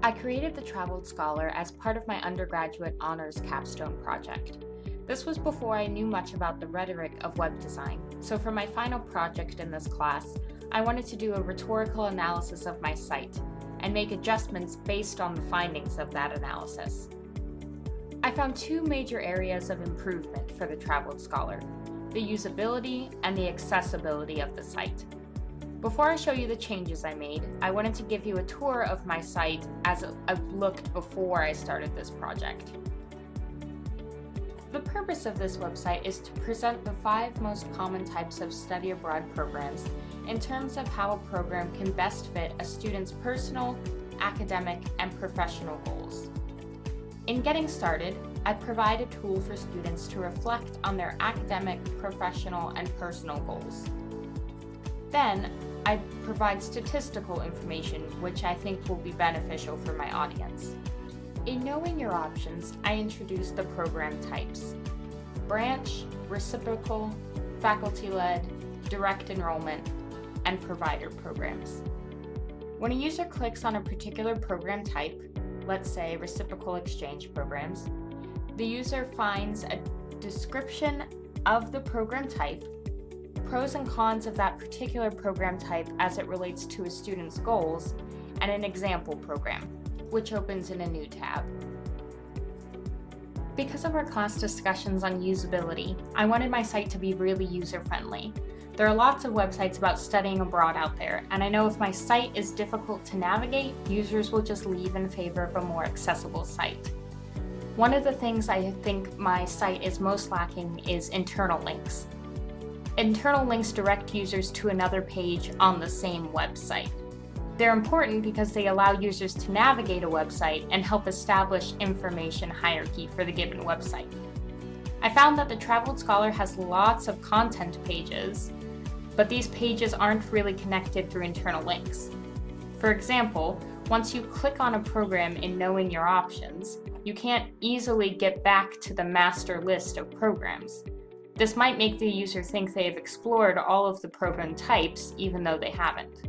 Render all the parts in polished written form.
I created the Traveled Scholar as part of my undergraduate honors capstone project. This was before I knew much about the rhetoric of web design, so for my final project in this class, I wanted to do a rhetorical analysis of my site and make adjustments based on the findings of that analysis. I found two major areas of improvement for the Traveled Scholar: the usability and the accessibility of the site. Before I show you the changes I made, I wanted to give you a tour of my site as it looked before I started this project. The purpose of this website is to present the 5 most common types of study abroad programs in terms of how a program can best fit a student's personal, academic, and professional goals. In getting started, I provide a tool for students to reflect on their academic, professional, and personal goals. Then, I provide statistical information which I think will be beneficial for my audience. In knowing your options, I introduced the program types: branch, reciprocal, faculty-led, direct enrollment, and provider programs. When a user clicks on a particular program type, let's say reciprocal exchange programs, the user finds a description of the program type, pros and cons of that particular program type as it relates to a student's goals, and an example program, which opens in a new tab. Because of our class discussions on usability, I wanted my site to be really user-friendly. There are lots of websites about studying abroad out there, and I know if my site is difficult to navigate, users will just leave in favor of a more accessible site. One of the things I think my site is most lacking is internal links. Internal links direct users to another page on the same website. They're important because they allow users to navigate a website and help establish information hierarchy for the given website. I found that the Traveled Scholar has lots of content pages, but these pages aren't really connected through internal links. For example, once you click on a program in Knowing Your Options, you can't easily get back to the master list of programs. This might make the user think they have explored all of the program types, even though they haven't.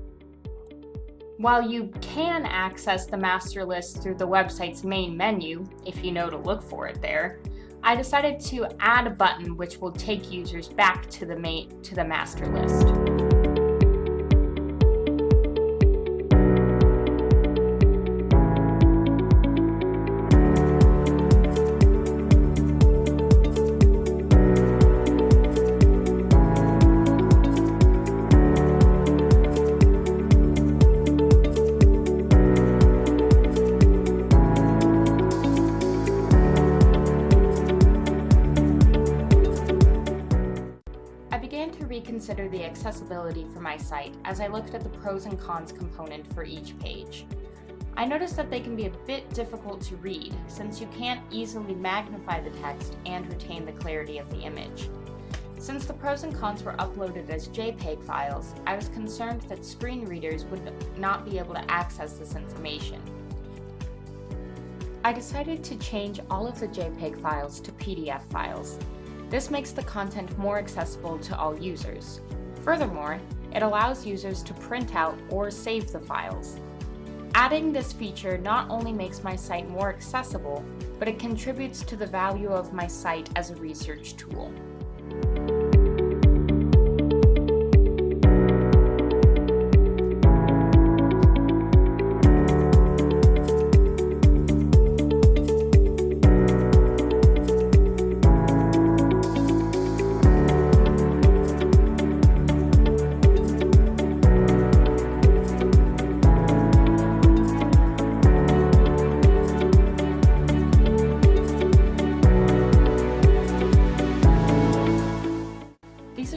While you can access the master list through the website's main menu, if you know to look for it there, I decided to add a button which will take users back to the master list. Reconsider the accessibility for my site as I looked at the pros and cons component for each page. I noticed that they can be a bit difficult to read since you can't easily magnify the text and retain the clarity of the image. Since the pros and cons were uploaded as JPEG files, I was concerned that screen readers would not be able to access this information. I decided to change all of the JPEG files to PDF files. This makes the content more accessible to all users. Furthermore, it allows users to print out or save the files. Adding this feature not only makes my site more accessible, but it contributes to the value of my site as a research tool.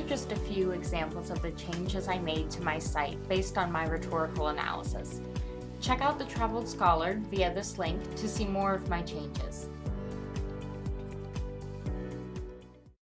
Just a few examples of the changes I made to my site based on my rhetorical analysis. Check out the Traveled Scholar via this link to see more of my changes.